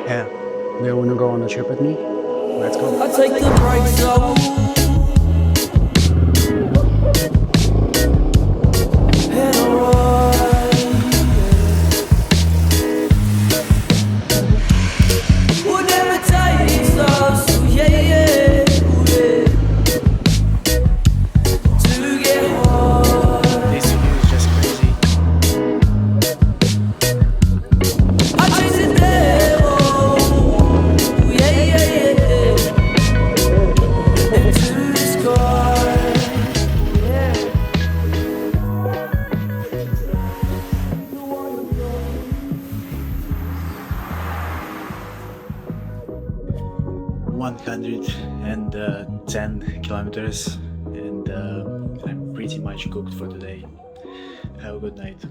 Yeah. Do you want to go on a trip with me? Let's go. I take the brakes off. And I ride. Would never take us, so yeah. To get hard. This view is just crazy. I chase the devil, yeah. Into the sky, yeah. 110 kilometers, and I'm pretty much cooked for today. Have a good night.